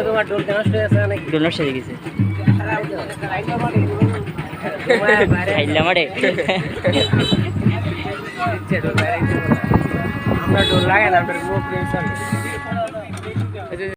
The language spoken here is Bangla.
তোমার ডোল নষ্ট হয়ে গেছে নাকি? ডোল নষ্ট হয়ে গেছে। আমরা ডোল লাগাই না,